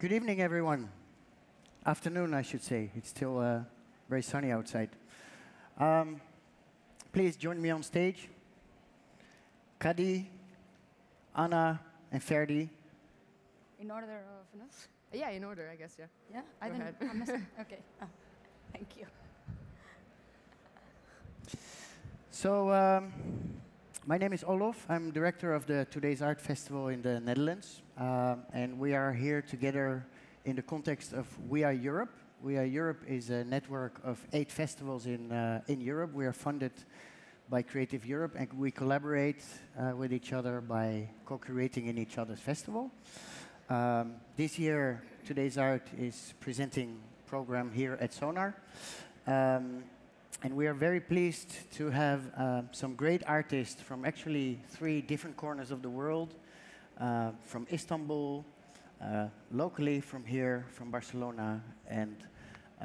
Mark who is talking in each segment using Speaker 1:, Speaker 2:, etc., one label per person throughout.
Speaker 1: Good evening, everyone. Afternoon, I should say. It's still very sunny outside. Please join me on stage. Kadi, Anna, and Ferdi.
Speaker 2: In order of, no?
Speaker 3: Yeah, in order, I guess, yeah.
Speaker 2: Yeah? I didn't. Okay. Oh, thank you.
Speaker 1: So, my name is Olof. I'm director of the TodaysArt Festival in the Netherlands. And we are here together in the context of We Are Europe. We Are Europe is a network of 8 festivals in Europe. We are funded by Creative Europe, and we collaborate with each other by co-creating in each other's festival. This year, TodaysArt is presenting a program here at Sónar. And we are very pleased to have some great artists from actually 3 different corners of the world, from Istanbul, locally from here, from Barcelona, and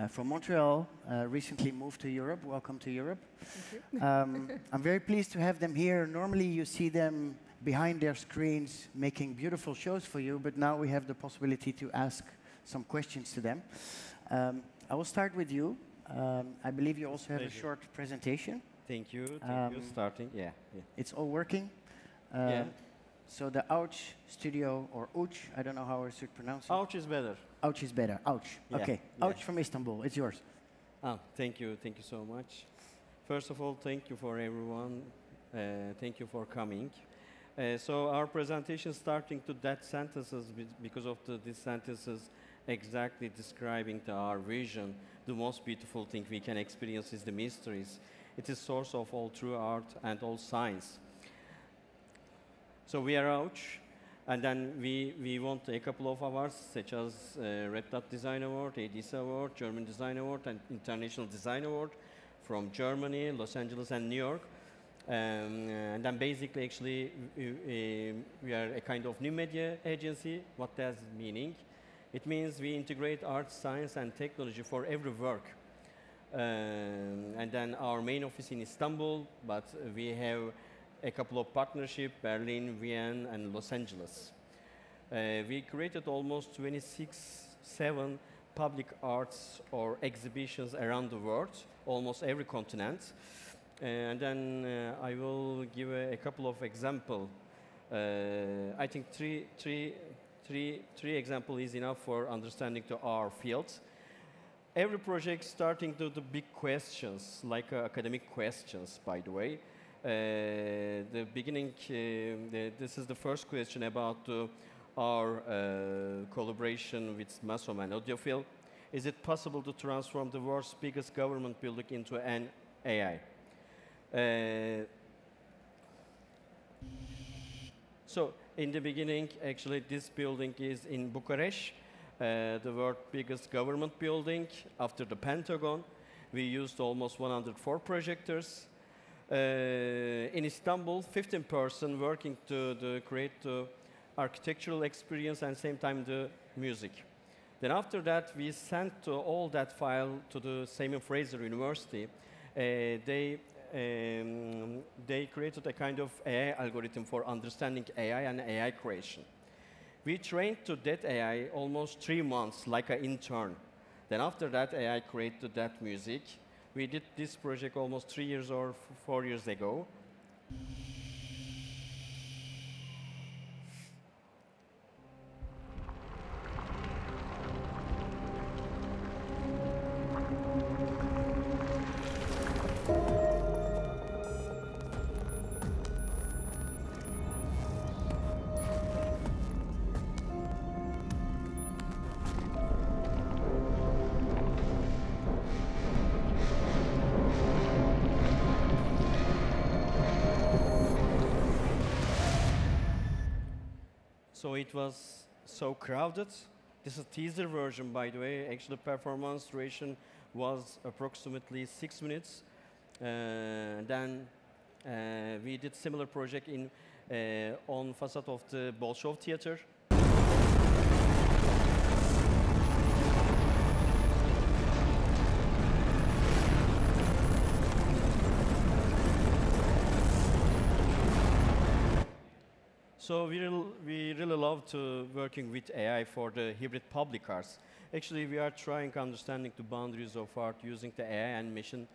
Speaker 1: from Montreal, recently moved to Europe. Welcome to Europe.
Speaker 3: Thank you.
Speaker 1: I'm very pleased to have them here. Normally you see them behind their screens making beautiful shows for you, but now we have the possibility to ask some questions to them. I will start with you. I believe you also have a short presentation.
Speaker 4: Thank you. Thank you. Starting. Yeah.
Speaker 1: It's all working.
Speaker 4: Yeah.
Speaker 1: So the Ouchh Studio, or Ouchh, I don't know how I should pronounce it.
Speaker 4: Ouchh is better.
Speaker 1: Ouchh is better. Ouchh.
Speaker 4: Yeah.
Speaker 1: Okay.
Speaker 4: Yeah.
Speaker 1: Ouchh from Istanbul. It's yours.
Speaker 4: Thank you. Thank you so much. First of all, thank you for everyone. Thank you for coming. So our presentation starting to that sentences because of these sentences exactly describing our vision. The most beautiful thing we can experience is the mysteries. It is source of all true art and all science. So we are Ouchh, and then we won a couple of awards, such as Red Dot Design Award, ADC Award, German Design Award, and International Design Award from Germany, Los Angeles, and New York. And then basically, actually, we are a kind of new media agency. What does it mean? It means we integrate art, science, and technology for every work. And then our main office in Istanbul, but we have a couple of partnerships, Berlin, Vienna, and Los Angeles. We created almost 7 public arts or exhibitions around the world, almost every continent. And then I will give a couple of examples. I think three examples is enough for understanding to our field. Every project starting to the big questions, like academic questions, by the way. The beginning, this is the first question about our collaboration with Maximus and audiophile. Is it possible to transform the world's biggest government building into an AI? So in the beginning, actually, this building is in Bucharest, the world's biggest government building after the Pentagon. We used almost 104 projectors. In Istanbul, 15 persons working to create the architectural experience and same time the music. Then after that, we sent all that file to the Simon Fraser University. They created a kind of AI algorithm for understanding AI and AI creation. We trained to that AI almost 3 months, like an intern. Then after that, AI created that music. We did this project almost 3 years or 4 years ago. So it was so crowded. This is a teaser version, by the way. Actually, performance duration was approximately 6 minutes. Then we did similar project on facade of the Bolshoi Theater. So we really love to working with AI for the hybrid public arts. Actually, we are trying understanding the boundaries of art using the AI and machine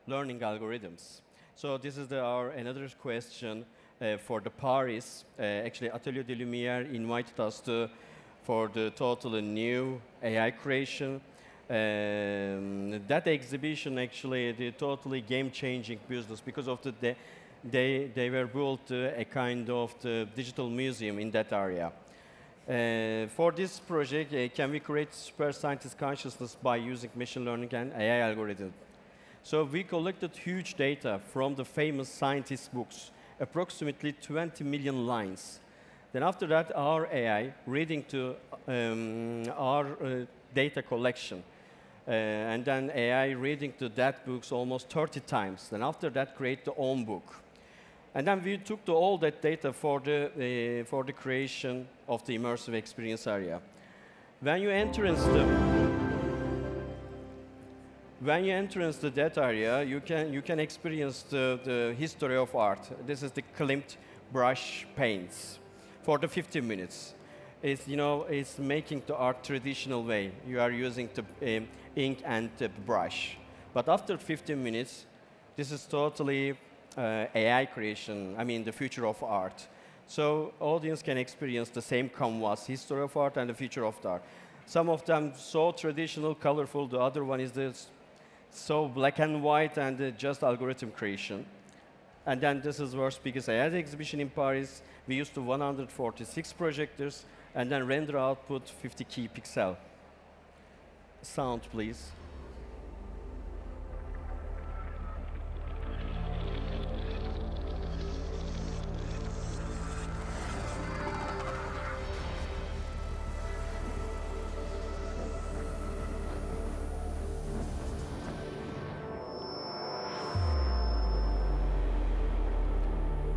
Speaker 4: learning algorithms. So this is our another question for the Paris. Actually, Atelier de Lumière invited us for the totally new AI creation. That exhibition actually the totally game-changing business because of they were built a kind of the digital museum in that area. For this project, can we create super scientist consciousness by using machine learning and AI algorithms? So we collected huge data from the famous scientist books, approximately 20 million lines. Then after that, our AI reading to our data collection. And then AI reading to that books almost 30 times. Then after that, create the own book. And then we took all that data for the creation of the immersive experience area. When you enter into that area, you can experience the history of art. This is the clipped brush paints for the 15 minutes. It's making the art traditional way. You are using the ink and the brush. But after 15 minutes, this is totally AI creation, I mean the future of art. So audience can experience the same canvas, history of art and the future of the art. Some of them so traditional, colorful, the other one is this so black and white and just algorithm creation. And then this is worst biggest AI exhibition in Paris. We used 146 projectors and then render output 50 key pixel. Sound, please.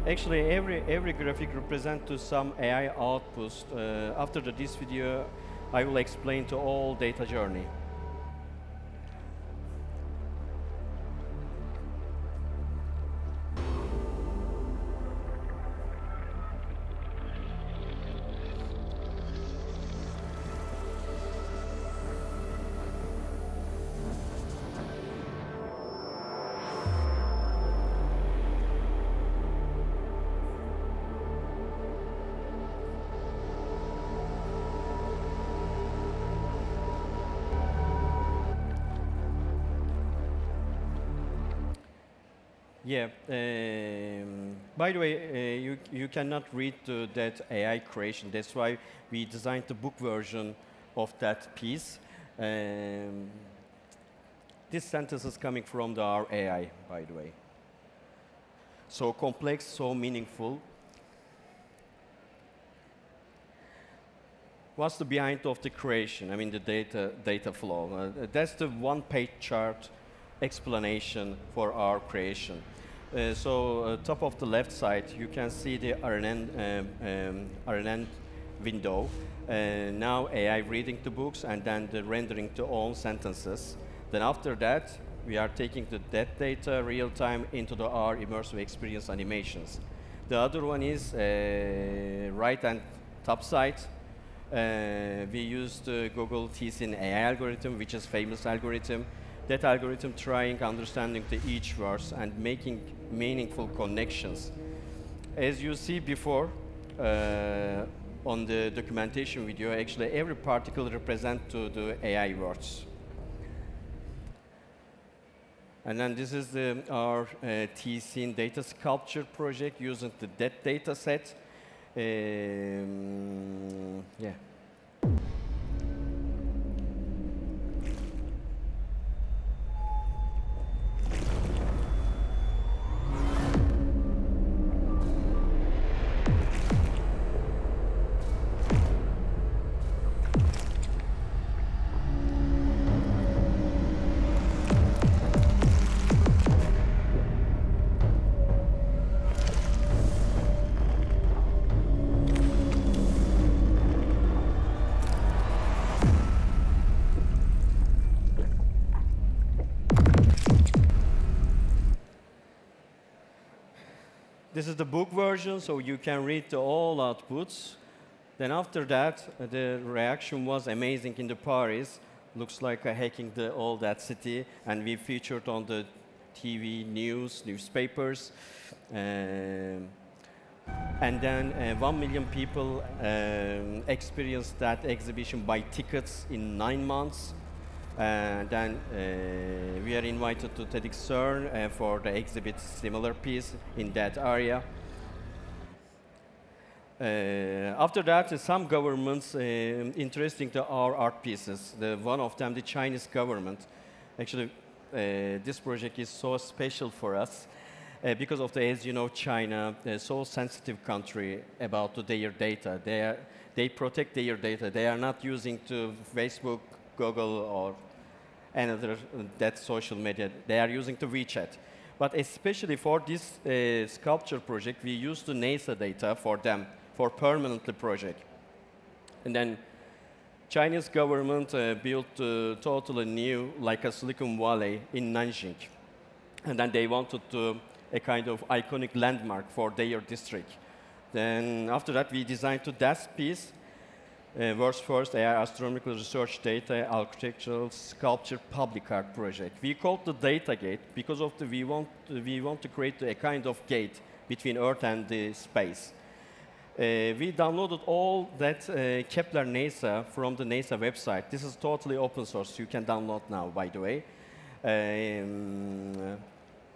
Speaker 4: Actually, every graphic represents to some AI outputs. After this video, I will explain to all data journey. Yeah. By the way, you cannot read that AI creation. That's why we designed the book version of that piece. This sentence is coming from our AI, by the way. So complex, so meaningful. What's the behind of the creation? I mean, the data flow. That's the one-page chart explanation for our creation. Top of the left side, you can see the RNN window. Now AI reading the books and then the rendering to all sentences. Then after that, we are taking that data real time into our immersive experience animations. The other one is right and top side. We used Google TSIN AI algorithm, which is famous algorithm. That algorithm trying understanding to each verse and making meaningful connections. As you see before on the documentation video, actually every particle represents to the AI words. And then this is our TSIN data sculpture project using that data set. Yeah. this is the book version, so you can read all outputs. Then after that, the reaction was amazing in the Paris. Looks like hacking all that city, and we featured on the TV, newspapers. And then 1 million people experienced that exhibition by tickets in 9 months. And then we are invited to TEDxCERN for the exhibit similar piece in that area. After that, some governments interesting to our art pieces. One of them, the Chinese government. Actually, this project is so special for us because of as you know, China, so sensitive country about their data. They protect their data. They are not using to Facebook, Google, or another that social media. They are using to WeChat. But especially for this sculpture project, we used the NASA data for them, for permanently project. And then Chinese government built totally new, like a Silicon Valley in Nanjing. And then they wanted a kind of iconic landmark for their district. Then after that, we designed that piece. World's first AI astronomical research data architectural sculpture public art project. We called the data gate because of we want to create a kind of gate between Earth and the space. We downloaded all that Kepler NASA from the NASA website. This is totally open source. You can download now, by the way.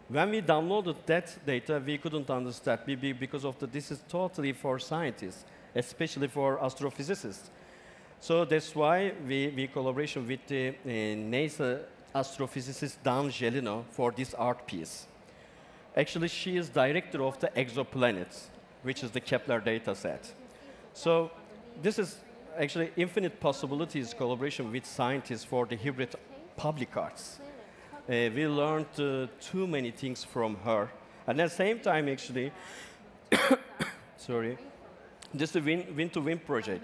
Speaker 4: When we downloaded that data, we couldn't understand because of this is totally for scientists, especially for astrophysicists. So that's why we collaboration with the NASA astrophysicist Dan Gelino for this art piece. Actually, she is director of the exoplanets, which is the Kepler data set. So this is actually infinite possibilities collaboration with scientists for the hybrid public arts. We learned too many things from her. And at the same time, actually, sorry, this is a win-to-win project.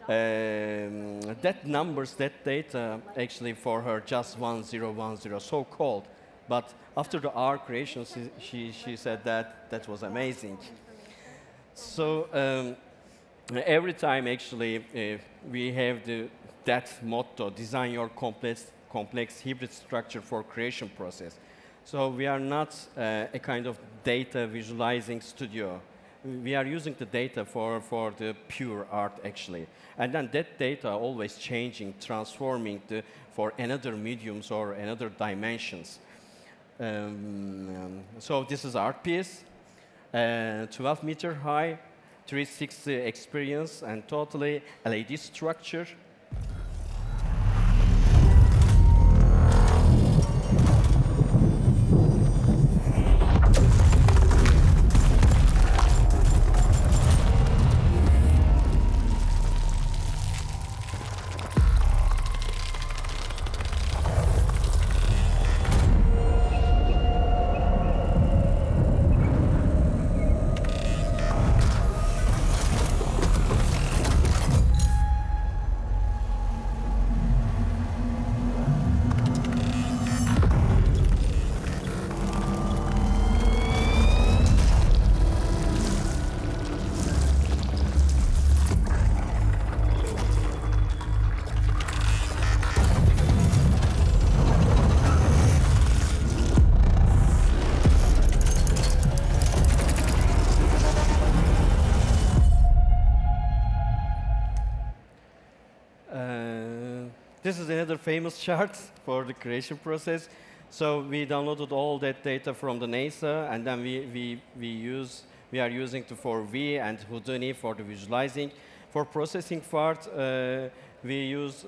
Speaker 4: That numbers, that data, actually for her just 1010, so called. But after our creation, she said that was amazing. So every time, actually, we have that motto: design your complex hybrid structure for creation process. So we are not a kind of data visualizing studio. We are using the data for the pure art, actually. And then that data always changing, transforming for another mediums or another dimensions. So this is art piece, 12 meter high, 360 experience, and totally LED structure. This is another famous chart for the creation process. So we downloaded all that data from the NASA, and then we are using for V and Houdini for the visualizing. For processing part, we use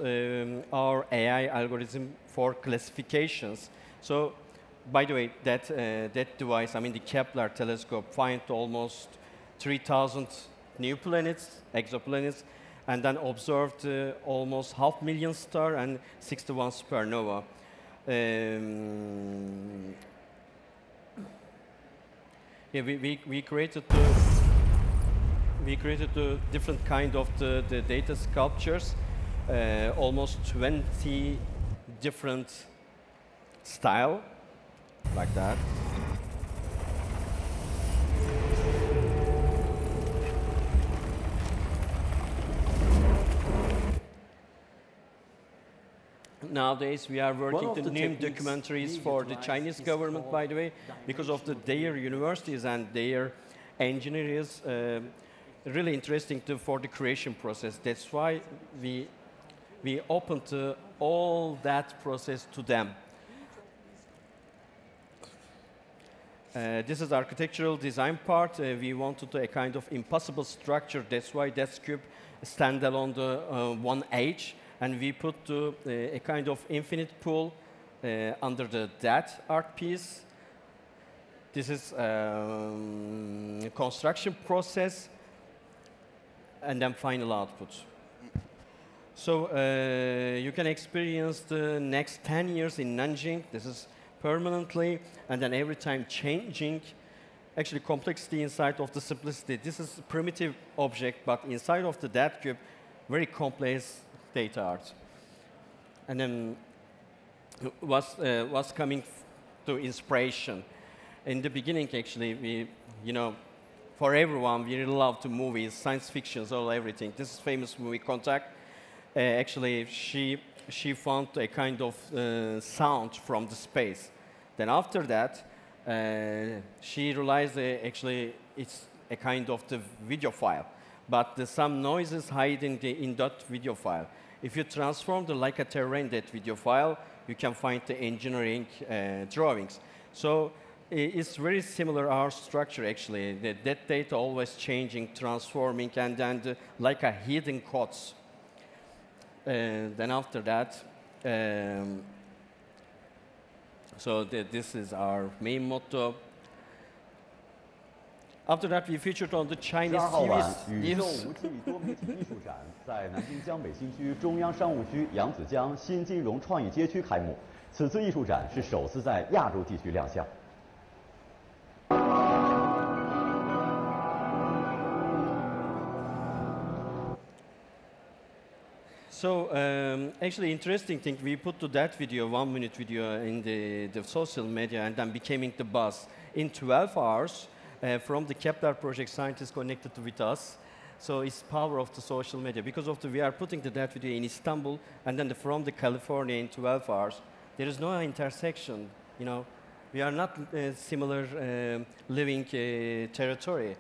Speaker 4: our AI algorithm for classifications. So, by the way, that device, I mean the Kepler telescope, find almost 3,000 new planets, exoplanets, and then observed almost 500,000 stars and 61 supernova. Yeah, we created different kind of the data sculptures, almost 20 different style, like that. nowadays we are working on new documentaries for the Chinese government, by the way, because of their universities and their engineers. Really interesting for the creation process. That's why we opened all that process to them. This is architectural design part. We wanted a kind of impossible structure. That's why that cube stand on the one edge, and we put a kind of infinite pool under that art piece. This is construction process, and then final output. So you can experience the next 10 years in Nanjing. This is permanently, and then every time changing, actually complexity inside of the simplicity. This is a primitive object, but inside of that cube, very complex data art. And then what's coming to inspiration. In the beginning, actually, for everyone, we really love the movies, science fiction, all everything. This is famous movie Contact. Actually, she found a kind of sound from the space. Then after that, she realized actually it's a kind of the video file, but some noises hiding in that video file. If you transform like a terrain that video file, you can find the engineering drawings. So it's very similar our structure actually. That data always changing, transforming, and then like a hidden codes. Then after that, this is our main motto. After that, we featured on the Chinese
Speaker 5: 12号晚，
Speaker 4: series.
Speaker 5: 宇宙无际多媒体艺术展在南京江北新区中央商务区扬子江新金融创意街区开幕。此次艺术展是首次在亚洲地区亮相。
Speaker 4: So actually, interesting thing, we put to that video, 1 minute video in the social media, and then becoming the buzz. In 12 hours, from the Kepler project, scientists connected with us. So it's power of the social media. Because of we are putting that video in Istanbul, and then from the California in 12 hours. There is no intersection, We are not similar living territory.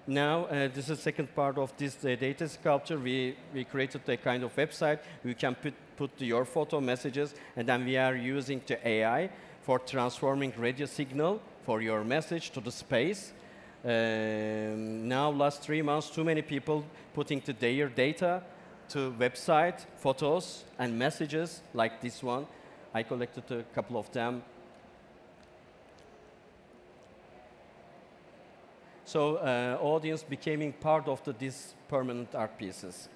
Speaker 4: Now, this is the second part of this data sculpture. We created a kind of website. We can put your photo messages, and then we are using the AI for transforming radio signal for your message to the space. Now, last 3 months, too many people putting their data to website, photos, and messages like this one. I collected a couple of them. So audience becoming part of these permanent art pieces.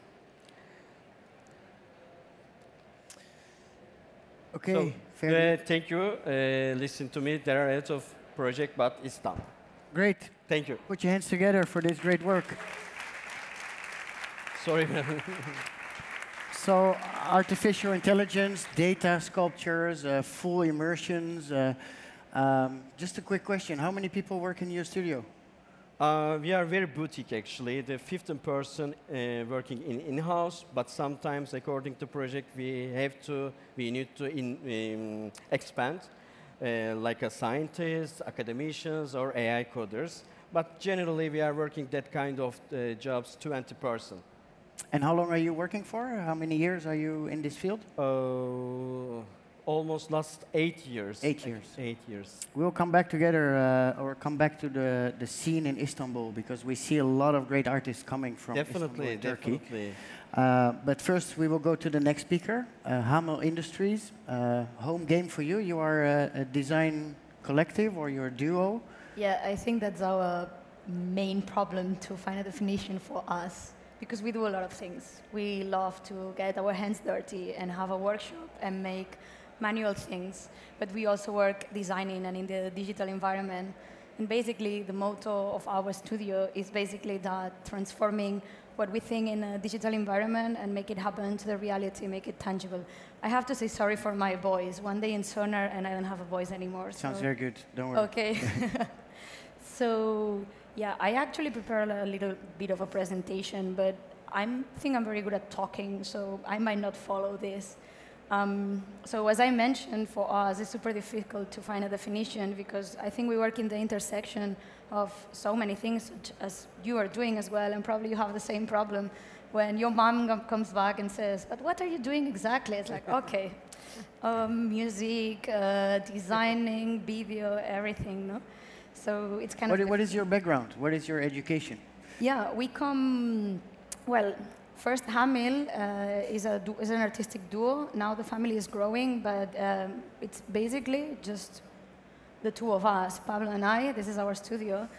Speaker 1: Okay,
Speaker 4: so, thank you. Listen to me. There are a lot of projects, but it's done.
Speaker 1: Great.
Speaker 4: Thank you.
Speaker 1: Put your hands together for this great work.
Speaker 4: Sorry.
Speaker 1: So, artificial intelligence, data sculptures, full immersions. Just a quick question. How many people work in your studio?
Speaker 4: We are very boutique, actually. The 15 person working in-house, but sometimes, according to project, we need to expand, like a scientist, academicians, or AI coders. But generally, we are working that kind of jobs, 20 person.
Speaker 1: And how long are you working for? How many years are you in this field?
Speaker 4: Almost last 8 years.
Speaker 1: 8 years.
Speaker 4: 8 years.
Speaker 1: We'll come back together, or come back to the scene in Istanbul, because we see a lot of great artists coming from Istanbul, Turkey.
Speaker 4: Definitely.
Speaker 1: But first, we will go to the next speaker, Hamill Industries. Home game for you. You are a design collective, or you're a duo.
Speaker 2: Yeah, I think that's our main problem, to find a definition for us, because we do a lot of things. We love to get our hands dirty and have a workshop and make manual things, but we also work designing and in the digital environment. And basically, the motto of our studio is basically that, transforming what we think in a digital environment and make it happen to the reality, make it tangible. I have to say sorry for my voice. One day in Sonar, and I don't have a voice anymore.
Speaker 1: Sounds very good. Don't worry.
Speaker 2: Okay. So, yeah, I actually prepared a little bit of a presentation, but think I'm very good at talking, so I might not follow this. So as I mentioned, for us, it's super difficult to find a definition because I think we work in the intersection of so many things, as you are doing as well, and probably you have the same problem when your mom comes back and says, but what are you doing exactly? It's like, okay, music, designing, video, everything, no? So it's kind of...
Speaker 1: What is your background? What is your education?
Speaker 2: Yeah, we come, well, first Hamill is an artistic duo. Now the family is growing, but it's basically just the two of us, Pablo and I. This is our studio.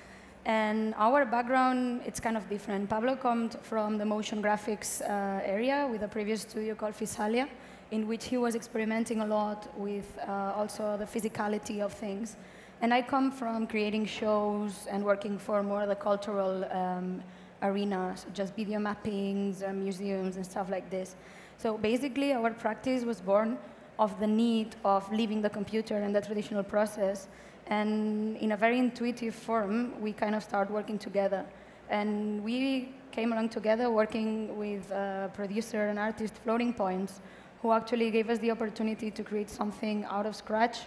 Speaker 2: And our background, it's kind of different. Pablo comes from the motion graphics area with a previous studio called Fisalia, in which he was experimenting a lot with also the physicality of things. And I come from creating shows and working for more the cultural arena, so just video mappings, museums, and stuff like this. So basically, our practice was born of the need of leaving the computer and the traditional process. And in a very intuitive form, we kind of started working together. And we came along together working with a producer and artist, Floating Points, who actually gave us the opportunity to create something out of scratch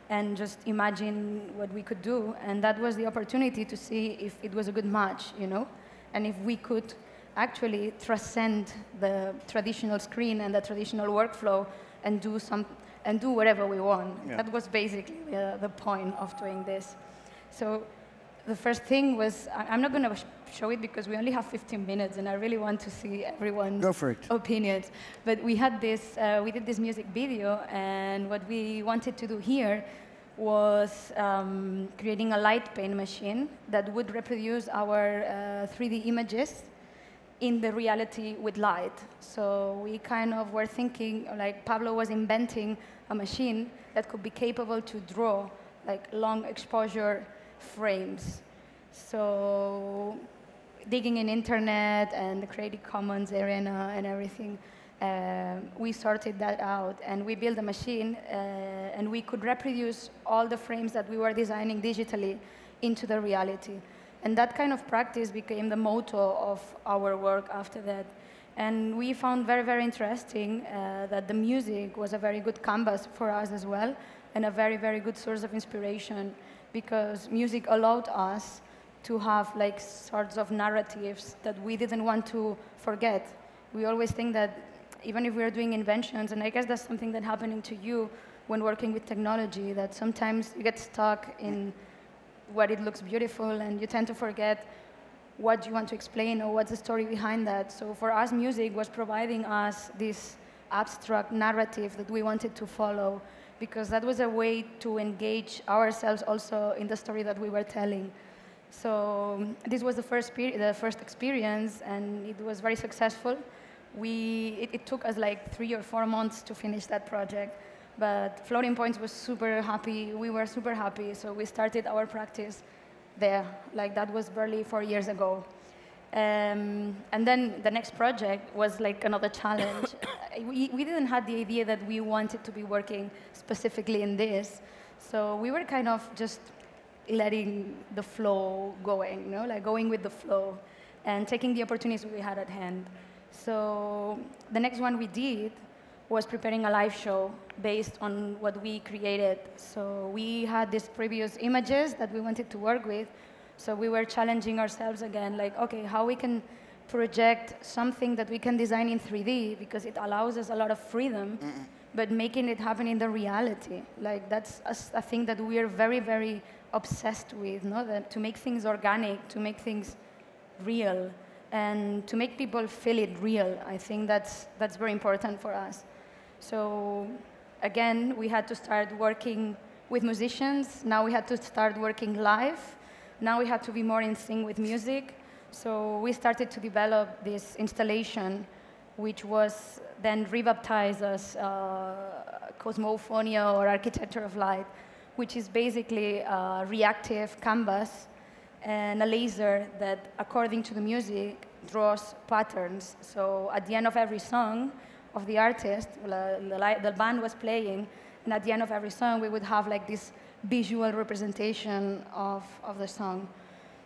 Speaker 2: and just imagine what we could do. And that was the opportunity to see if it was a good match, you know? And if we could actually transcend the traditional screen and the traditional workflow and do whatever we want. Yeah. That was basically the point of doing this. So the first thing was, I'm not going to show it because we only have 15 minutes, and I really want to see everyone's opinions. But we had this, we did this music video, and what we wanted to do here was creating a light paint machine that would reproduce our 3D images in the reality with light. So we kind of were thinking, like Pablo was inventing a machine that could be capable to draw like long exposure frames. So digging in internet and the Creative Commons arena and everything, we sorted that out, and we built a machine, and we could reproduce all the frames that we were designing digitally into the reality. And that kind of practice became the motto of our work after that. And we found very, very interesting that the music was a very good canvas for us as well, and a very, very good source of inspiration, because music allowed us to have like sorts of narratives that we didn't want to forget. We always think that even if we're doing inventions, and I guess that's something that happening to you when working with technology, that sometimes you get stuck in what it looks beautiful, and you tend to forget what you want to explain or what's the story behind that. So for us, music was providing us this abstract narrative that we wanted to follow, because that was a way to engage ourselves also in the story that we were telling. So this was the first experience, and it was very successful. It took us like 3 or 4 months to finish that project. But Floating Points was super happy. We were super happy, so we started our practice there. Like that was barely 4 years ago. And then the next project was like another challenge. we didn't have the idea that we wanted to be working specifically in this. So we were kind of just letting the flow going, you know, like going with the flow and taking the opportunities we had at hand. So the next one we did was preparing a live show based on what we created. So we had these previous images that we wanted to work with. So we were challenging ourselves again, like, okay, how we can project something that we can design in 3D, because it allows us a lot of freedom, but making it happen in the reality. Like that's a thing that we are very, very obsessed with, no? That to make things organic, to make things real, and to make people feel it real. I think that's very important for us. So again, we had to start working with musicians. Now we had to start working live. Now we had to be more in sync with music. So we started to develop this installation, which was then rebaptized as Cosmophonia or Architecture of Light, which is basically a reactive canvas and a laser that, according to the music, draws patterns. So at the end of every song of the artist, the band was playing, and at the end of every song, we would have like this visual representation of the song.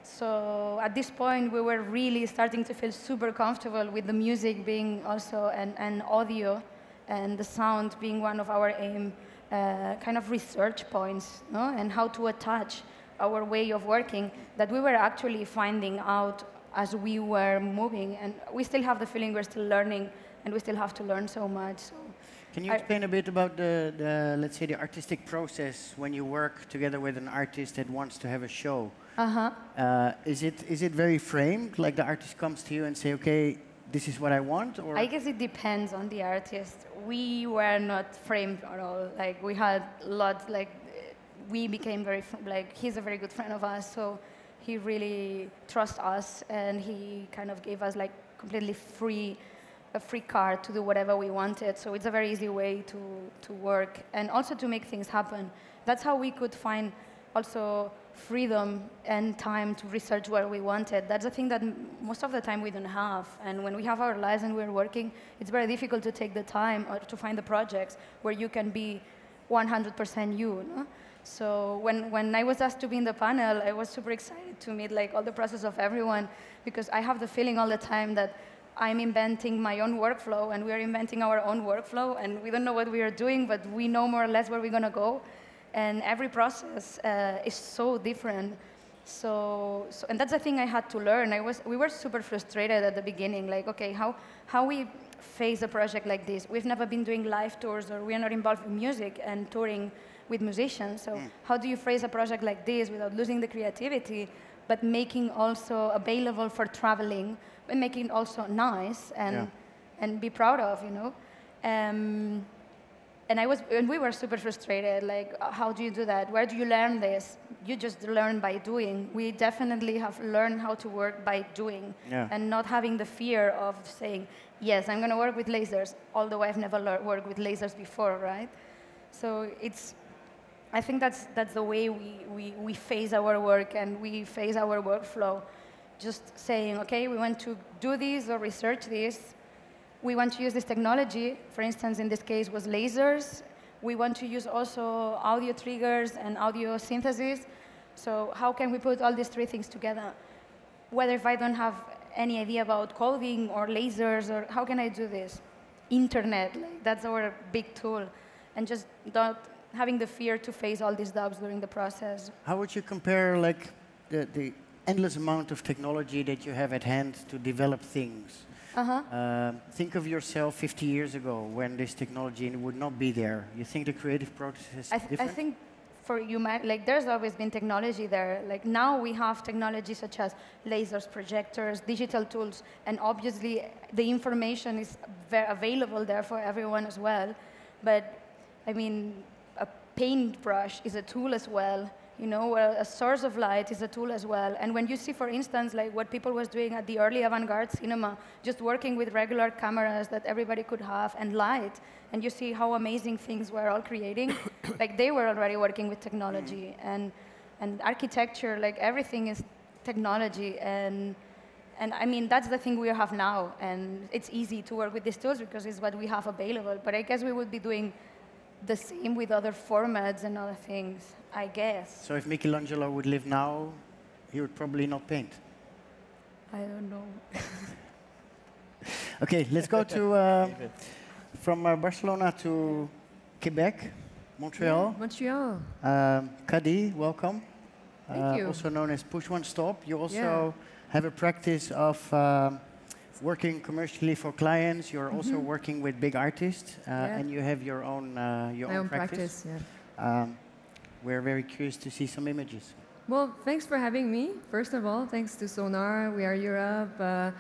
Speaker 2: So at this point, we were really starting to feel super comfortable with the music being also an audio, and the sound being one of our aim kind of research points, no? And how to attach our way of working that we were actually finding out as we were moving. And we still have the feeling we're still learning, and we still have to learn so much. So
Speaker 1: can you explain a bit about the, let's say, the artistic process when you work together with an artist that wants to have a show? Is it very framed? Like the artist comes to you and say, okay, this is what I want? Or?
Speaker 2: I guess it depends on the artist. We were not framed at all. Like we had lots, like we became very, like he's a very good friend of us, so he really trusts us, and he kind of gave us like completely a free card to do whatever we wanted. So it's a very easy way to work and also to make things happen. That's how we could find also freedom and time to research what we wanted. That's a thing that most of the time we don't have. And when we have our lives and we're working, it's very difficult to take the time or to find the projects where you can be 100% you. No? So when I was asked to be in the panel, I was super excited to meet like all the process of everyone, because I have the feeling all the time that I'm inventing my own workflow, and we are inventing our own workflow, and we don't know what we are doing, but we know more or less where we're going to go. And every process is so different. And that's the thing I had to learn. We were super frustrated at the beginning, like, okay, how we face a project like this? We've never been doing live tours, or we are not involved in music and touring with musicians. So how do you phrase a project like this without losing the creativity, but making also available for traveling, and making it also nice and be proud of, you know? And we were super frustrated, like, how do you do that? Where do you learn this? You just learn by doing. We definitely have learned how to work by doing, and not having the fear of saying, yes, I'm going to work with lasers, although I've never worked with lasers before, right? So I think that's the way we phase our work and we phase our workflow. Just saying, okay, we want to do this or research this. We want to use this technology. For instance, in this case, was lasers. We want to use also audio triggers and audio synthesis. So how can we put all these three things together? Whether if I don't have any idea about coding or lasers, or how can I do this? Internet, like, that's our big tool. And just not having the fear to face all these doubts during the process.
Speaker 1: How would you compare like the endless amount of technology that you have at hand to develop things? Think of yourself 50 years ago when this technology would not be there. You think the creative process is different?
Speaker 2: I think for human, like there's always been technology there. Like now we have technology such as lasers, projectors, digital tools, and obviously the information is very available there for everyone as well. But I mean, a paintbrush is a tool as well. You know, a source of light is a tool as well. And when you see, for instance, like what people was doing at the early avant-garde cinema, just working with regular cameras that everybody could have and light, and you see how amazing things we're all creating, like they were already working with technology. And architecture, like everything is technology. And I mean, that's the thing we have now. And it's easy to work with these tools because it's what we have available. But I guess we would be doing the same with other formats and other things, I guess.
Speaker 1: So if Michelangelo would live now, he would probably not paint.
Speaker 2: I don't know.
Speaker 1: Okay, let's go to from Barcelona to Quebec, Montreal.
Speaker 3: Yeah, Montreal.
Speaker 1: Kadi, welcome.
Speaker 3: Thank you.
Speaker 1: Also known as Push One Stop. You also have a practice of working commercially for clients. You're also working with big artists, and you have your own practice. We're very curious to see some images.
Speaker 3: Well, thanks for having me. First of all, thanks to Sonar, We Are Europe.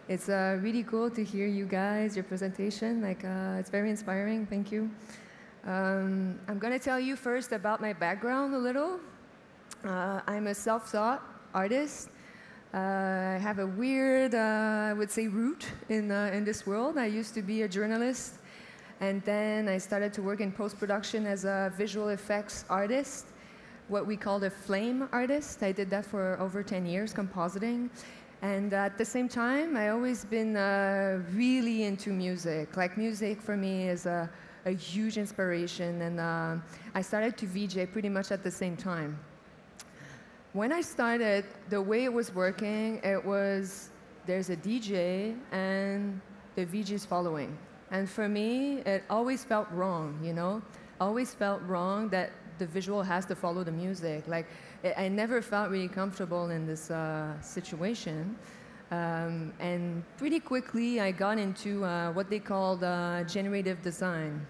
Speaker 3: It's really cool to hear you guys, your presentation. Like, it's very inspiring. Thank you. I'm going to tell you first about my background a little. I'm a self-taught artist. I have a weird, I would say, root in this world. I used to be a journalist, and then I started to work in post-production as a visual effects artist, what we called a flame artist. I did that for over 10 years, compositing. And at the same time, I've always been really into music. Like, music for me is a huge inspiration, and I started to VJ pretty much at the same time. when I started, the way it was working, it was there's a DJ and the VJ's following. And for me, it always felt wrong, you know? Always felt wrong that the visual has to follow the music. Like, I never felt really comfortable in this situation. And pretty quickly, I got into what they called generative design.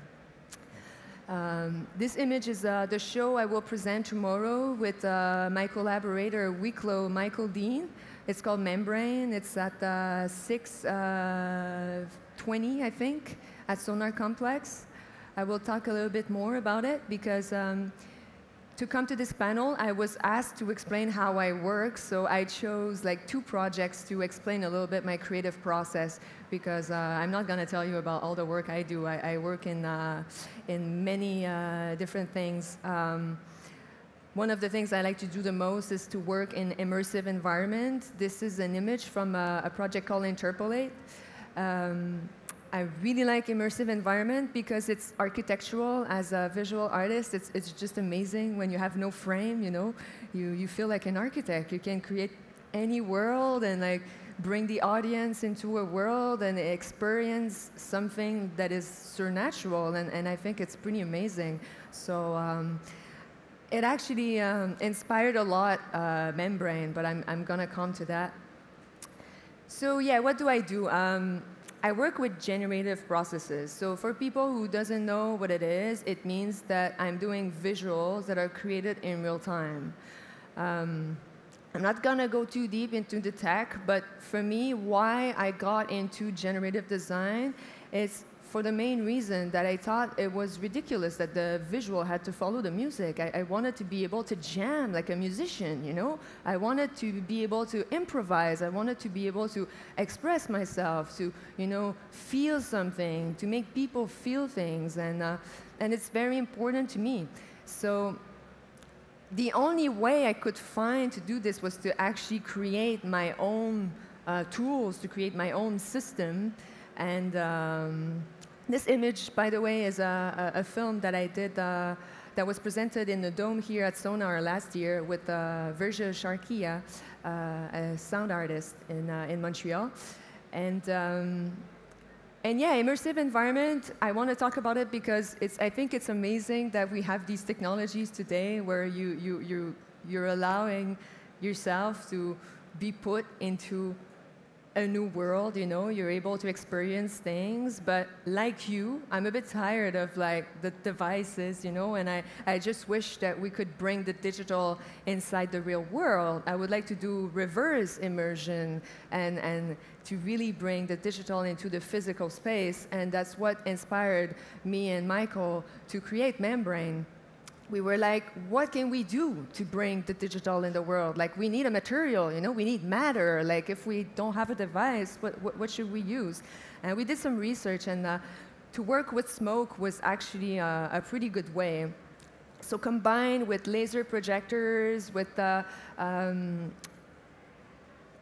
Speaker 3: This image is the show I will present tomorrow with my collaborator, Wicklow Michael Dean. It's called Membrane. It's at 6:20, I think, at Sonar Complex. I will talk a little bit more about it because to come to this panel, I was asked to explain how I work, so I chose like 2 projects to explain a little bit my creative process because I'm not going to tell you about all the work I do. I work in many different things. One of the things I like to do the most is to work in immersive environment. This is an image from a project called Interpolate. I really like immersive environment because it's architectural. As a visual artist, it's just amazing when you have no frame, you know. You feel like an architect. You can create any world and like bring the audience into a world and experience something that is supernatural, and I think it's pretty amazing. So it actually inspired a lot Membrane, but I'm gonna come to that. So yeah, what do? I work with generative processes. So for people who doesn't know what it is, it means that I'm doing visuals that are created in real time. I'm not gonna go too deep into the tech, but for me, why I got into generative design is for the main reason that I thought it was ridiculous that the visual had to follow the music. I wanted to be able to jam like a musician, you know? I wanted to be able to improvise. I wanted to be able to express myself, to, you know, feel something, to make people feel things, and it's very important to me. So the only way I could find to do this was to actually create my own tools, to create my own system, and this image, by the way, is a film that I did that was presented in the Dome here at Sonar last year with Virgil Sharkia, a sound artist in Montreal. And yeah, immersive environment, I want to talk about it because I think it's amazing that we have these technologies today where you're allowing yourself to be put into a new world, you know, you're able to experience things, but like you, I'm a bit tired of like the devices, you know, and I just wish that we could bring the digital inside the real world. I would like to do reverse immersion and to really bring the digital into the physical space, and that's what inspired me and Michael to create Membrane. We were like, what can we do to bring the digital in the world? Like, we need a material, you know, we need matter. Like, if we don't have a device, what should we use? And we did some research, and to work with smoke was actually a pretty good way. So combined with laser projectors, with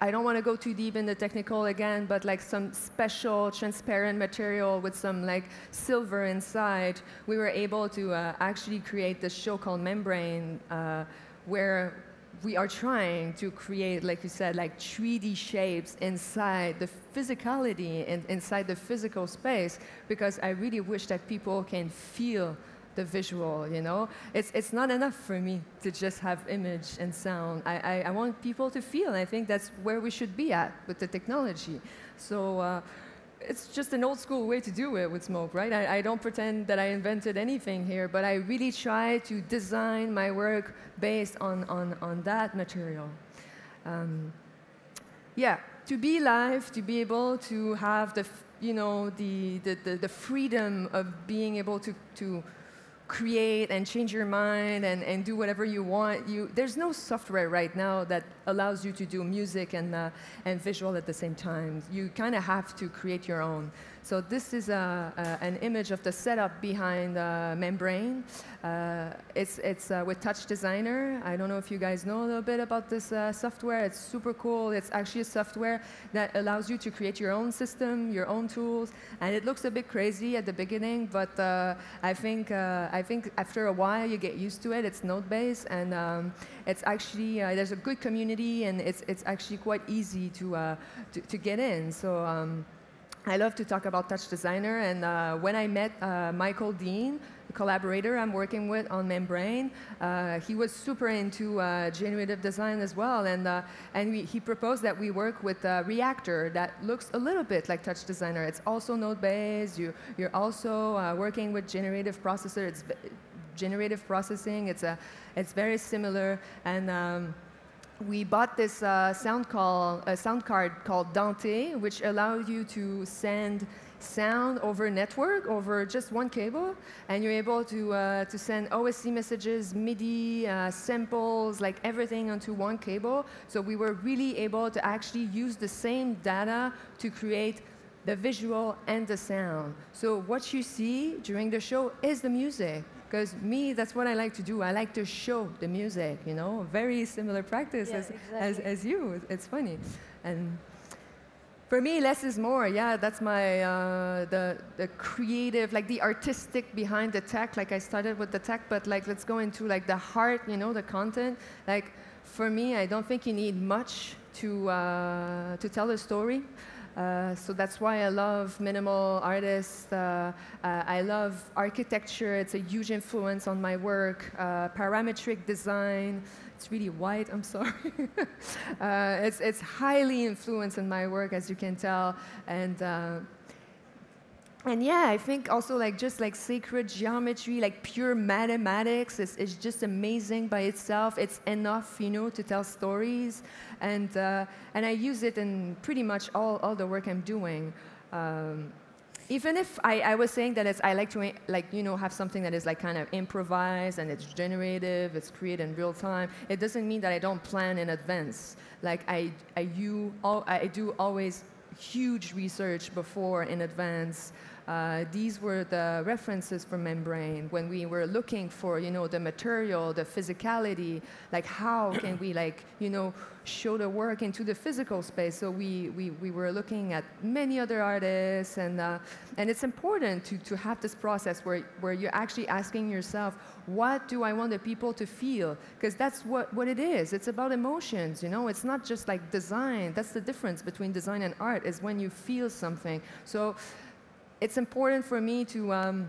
Speaker 3: I don't want to go too deep in the technical again, but like some special transparent material with some like silver inside, we were able to actually create this show called Membrane, where we are trying to create, like you said, like 3D shapes inside the physicality and inside the physical space, because I really wish that people can feel the visual, you know? It's not enough for me to just have image and sound. I want people to feel, and I think that's where we should be at with the technology. So it's just an old school way to do it with smoke, right? I don't pretend that I invented anything here, but I really try to design my work based on that material. Yeah, to be live, to be able to have the, you know, the freedom of being able to create and change your mind and do whatever you want. There's no software right now that allows you to do music and visual at the same time. You kind of have to create your own. So this is an image of the setup behind Membrane. It's with TouchDesigner. I don't know if you guys know a little bit about this software. It's super cool. It's actually a software that allows you to create your own system, your own tools. And it looks a bit crazy at the beginning, but I think after a while you get used to it. It's node-based, and it's actually there's a good community, and it's actually quite easy to get in. So. I love to talk about TouchDesigner, and when I met Michael Dean, the collaborator I'm working with on Membrane, he was super into generative design as well, and he proposed that we work with Reactor that looks a little bit like TouchDesigner. It's also node-based. You're also working with generative processor. It's generative processing. It's very similar, and we bought this sound card called Dante, which allows you to send sound over network, over just one cable, and you're able to send OSC messages, MIDI, samples, like everything onto one cable. So we were really able to actually use the same data to create the visual and the sound. So what you see during the show is the music. Because me, that's what I like to do. I like to show the music, you know, very similar practice as you. It's funny. And for me, less is more. Yeah, that's my, the creative, like the artistic behind the tech. Like I started with the tech, but like let's go into like the heart, you know, the content. Like for me, I don't think you need much to tell a story. So that's why I love minimal artists. I love architecture. It's a huge influence on my work. Parametric design. It's really white, I'm sorry. It's highly influenced in my work, as you can tell. And yeah, I think also like just like sacred geometry, like pure mathematics is just amazing by itself. It's enough, you know, to tell stories, and I use it in pretty much all the work I'm doing. Even if I was saying that I like to have something that is like kind of improvised and it's generative, it's created in real time. It doesn't mean that I don't plan in advance. Like I do always huge research before in advance. These were the references for Membrane when we were looking for, you know, the material, the physicality, like how can we like, you know, show the work into the physical space. So we were looking at many other artists, and it's important to have this process where you're actually asking yourself, what do I want the people to feel? Because that's what it is. It's about emotions, you know. It's not just like design. That's the difference between design and art, is when you feel something. So it's important for me to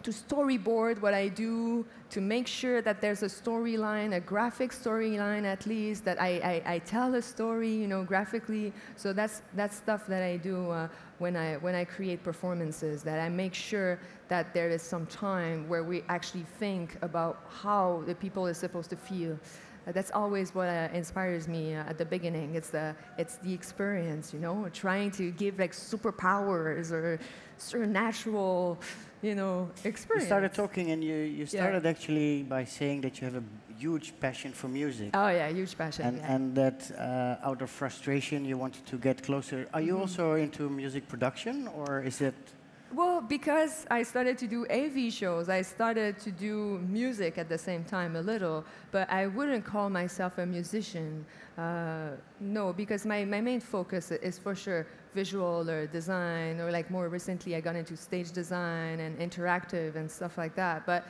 Speaker 3: storyboard what I do, to make sure that there's a storyline, a graphic storyline at least, that I tell a story, you know, graphically. So that's stuff that I do when I create performances, that I make sure that there is some time where we actually think about how the people is supposed to feel. That's always what inspires me at the beginning. It's the experience, you know, trying to give like superpowers or supernatural, you know, experience.
Speaker 1: You started talking, and you started actually by saying that you have a huge passion for music.
Speaker 3: Oh yeah, huge passion.
Speaker 1: And that out of frustration you wanted to get closer. Are you also into music production, or is it?
Speaker 3: Well, because I started to do AV shows, I started to do music at the same time a little, but I wouldn't call myself a musician. No, because my main focus is for sure visual or design, or like more recently I got into stage design and interactive and stuff like that. But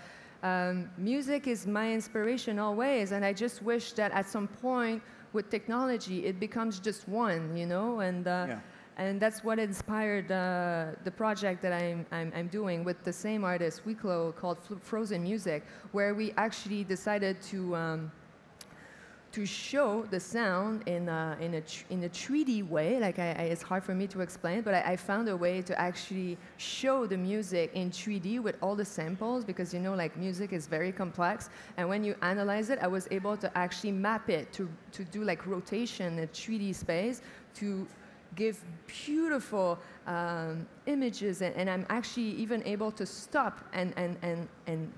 Speaker 3: music is my inspiration always, and I just wish that at some point with technology it becomes just one, you know, and that's what inspired the project that I'm doing with the same artist, Wicklow, called Frozen Music, where we actually decided to show the sound in a 3D way. Like it's hard for me to explain, but I found a way to actually show the music in 3D with all the samples, because you know, like music is very complex, and when you analyze it, I was able to actually map it to do like rotation in 3D space to give beautiful images, and I'm actually even able to stop and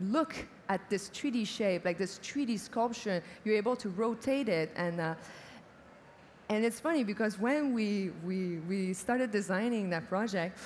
Speaker 3: look at this 3D shape, like this 3D sculpture. You're able to rotate it, And it's funny because when we started designing that project,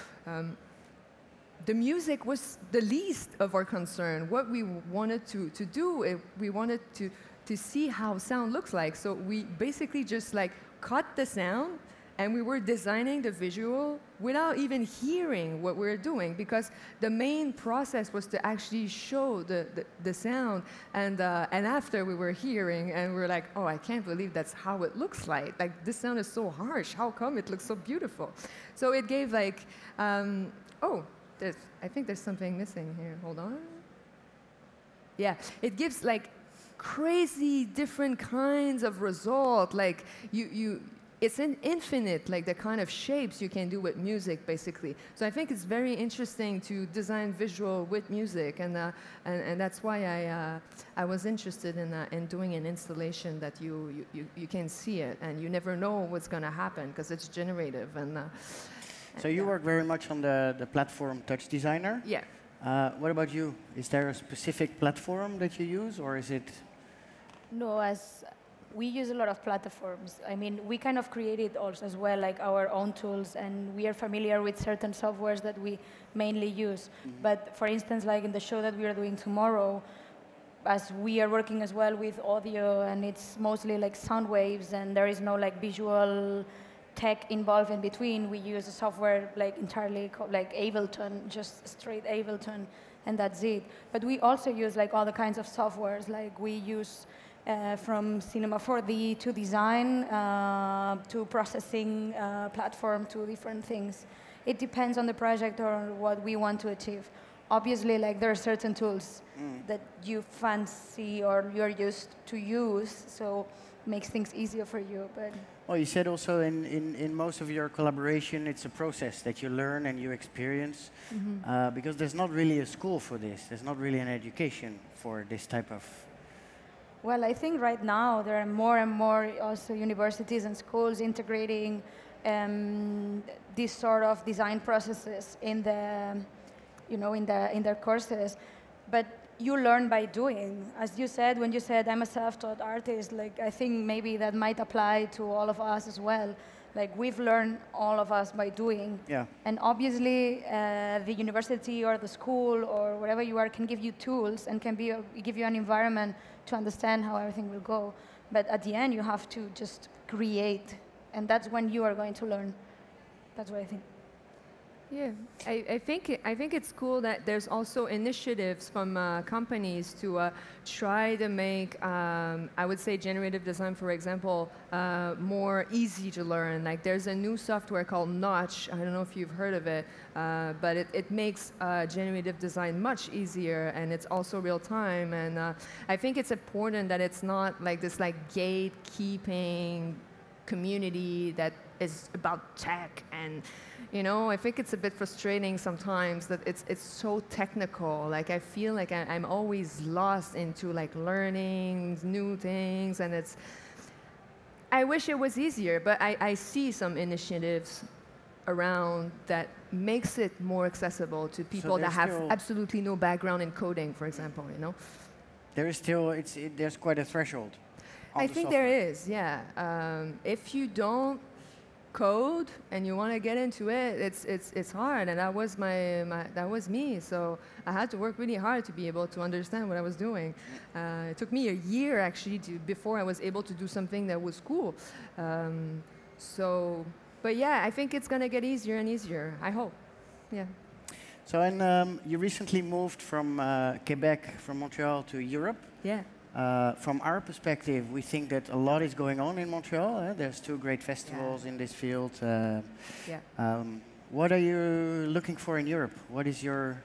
Speaker 3: the music was the least of our concern. What we wanted to do, we wanted to see how sound looks like. So we basically just like cut the sound, and we were designing the visual without even hearing what we were doing, because the main process was to actually show the sound, and after we were hearing, and we were like, oh, I can't believe that's how it looks like. Like, this sound is so harsh. How come it looks so beautiful? So it gave like, oh, I think there's something missing here. Hold on. Yeah, it gives like crazy different kinds of result. Like it's an infinite, like the kind of shapes you can do with music, basically. So I think it's very interesting to design visual with music, and that's why I was interested in doing an installation that you can see it, and you never know what's going to happen because it's generative.
Speaker 1: So you work very much on the platform TouchDesigner.
Speaker 3: Yeah.
Speaker 1: What about you? Is there a specific platform that you use, or is it?
Speaker 2: No, as we use a lot of platforms. I mean, we kind of created also as well, like our own tools, and we are familiar with certain softwares that we mainly use. But for instance, like in the show that we are doing tomorrow, as we are working as well with audio, and it's mostly like sound waves, and there is no like visual tech involved in between. We use a software like entirely like Ableton, just straight Ableton, and that's it. But we also use like all the kinds of softwares, like we use from Cinema 4D to design to processing platform to different things. It depends on the project or what we want to achieve. Obviously, like there are certain tools that you fancy or you're used to use, so it makes things easier for you. But
Speaker 1: well, you said also in most of your collaboration, it's a process that you learn and you experience, because there's not really a school for this. There's not really an education for this type of.
Speaker 2: Well, I think right now there are more and more also universities and schools integrating these sort of design processes in the, in their courses. But you learn by doing. As you said, when you said I'm a self-taught artist, like I think maybe that might apply to all of us as well. Like we've learned, all of us, by doing.
Speaker 1: Yeah.
Speaker 2: And obviously, the university or the school or wherever you are can give you tools and can give you an environment to understand how everything will go. But at the end, you have to just create, and that's when you are going to learn. That's what I think.
Speaker 3: Yeah, I think it's cool that there's also initiatives from companies to try to make, I would say, generative design, for example, more easy to learn. Like there's a new software called Notch. I don't know if you've heard of it, but it makes generative design much easier, and it's also real time. And I think it's important that it's not like this like gatekeeping community that is about tech, and I think it's a bit frustrating sometimes that it's so technical. Like I feel like I'm always lost into like learning new things, and I wish it was easier, but I see some initiatives around that makes it more accessible to people that have absolutely no background in coding, for example,
Speaker 1: There is still, there's quite a threshold.
Speaker 3: I think there is, yeah. If you don't code and you want to get into it, it's hard, and that was that was me. So I had to work really hard to be able to understand what I was doing. It took me a year actually before I was able to do something that was cool. But yeah, I think it's gonna get easier and easier. I hope. Yeah.
Speaker 1: So and you recently moved from Quebec, from Montreal to Europe.
Speaker 3: Yeah.
Speaker 1: From our perspective, we think that a lot is going on in Montreal. There's 2 great festivals in this field. What are you looking for in Europe? What did you?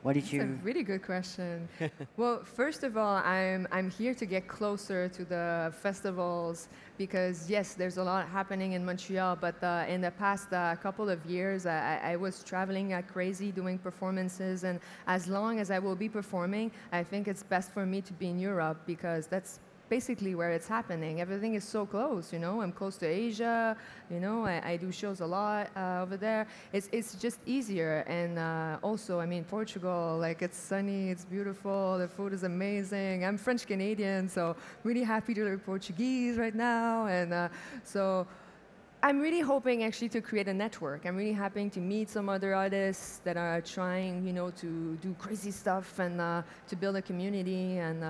Speaker 3: That's a really good question. Well, first of all, I'm here to get closer to the festivals because, yes, there's a lot happening in Montreal, but in the past couple of years, I was traveling like crazy doing performances, and as long as I will be performing, I think it's best for me to be in Europe because that's basically where it's happening. Everything is so close, you know. I'm close to Asia, you know. I do shows a lot over there. It's just easier. And also, I mean, Portugal, like it's sunny, it's beautiful, the food is amazing. I'm French Canadian, so really happy to learn Portuguese right now. And so I'm really hoping actually to create a network. I'm really happy to meet some other artists that are trying, you know, to do crazy stuff and to build a community. And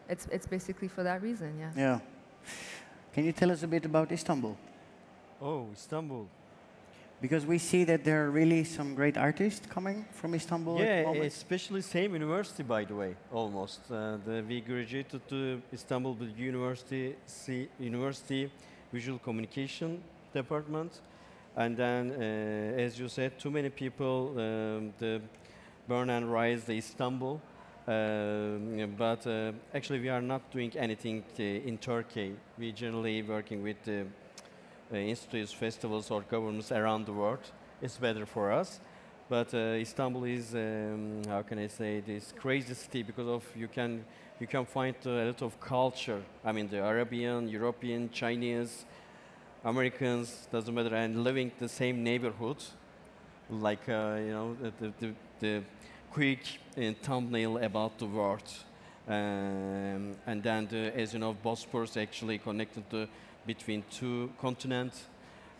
Speaker 3: it's basically for that reason, yeah.
Speaker 1: Yeah. Can you tell us a bit about Istanbul?
Speaker 4: Oh, Istanbul.
Speaker 1: Because we see that there are really some great artists coming from Istanbul at the
Speaker 4: Yeah,
Speaker 1: moment.
Speaker 4: especially same university, by the way, almost. We graduated to Istanbul University Visual Communication Department. And then, as you said, too many people, the born and raised Istanbul. But actually, we are not doing anything in Turkey. We generally working with institutes, festivals, or governments around the world. It's better for us. But Istanbul is, how can I say, this crazy city because of you can find a lot of culture. I mean, the Arabian, European, Chinese, Americans, doesn't matter, and living the same neighborhood, like you know, the quick thumbnail about the world, and then as you know, Bosphorus actually connected between two continents.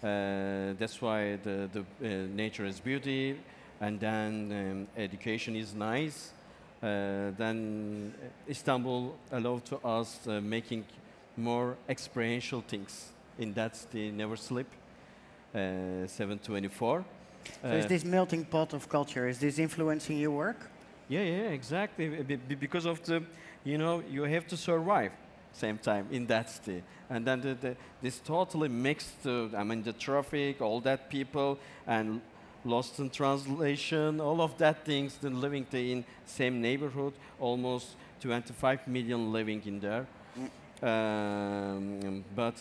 Speaker 4: That's why the nature is beauty, and then education is nice. Then Istanbul allowed to us making more experiential things. In that's the Never Sleep 724.
Speaker 1: So is this melting pot of culture, is this influencing your work?
Speaker 4: Yeah, exactly. Because of the, you know, you have to survive same time in that city. And then this totally mixed, I mean, the traffic, all that people, and lost in translation, all of that things, then living in same neighborhood, almost 25 million living in there. But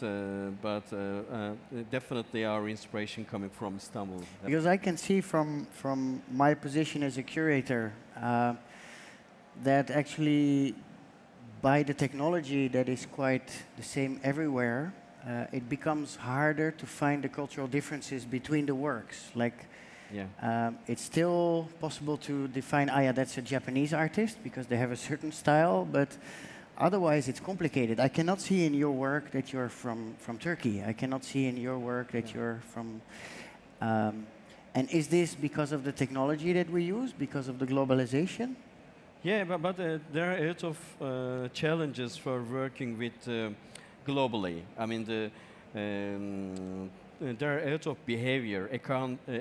Speaker 4: definitely our inspiration coming from Istanbul.
Speaker 1: Because I can see from my position as a curator that actually by the technology that is quite the same everywhere, it becomes harder to find the cultural differences between the works. Like, it's still possible to define, yeah, that's a Japanese artist because they have a certain style, but otherwise, it's complicated. I cannot see in your work that you're from Turkey. I cannot see in your work that you're from... and is this because of the technology that we use, because of the globalization?
Speaker 4: Yeah, but there are a lot of challenges for working with globally. I mean, there are a lot of behavior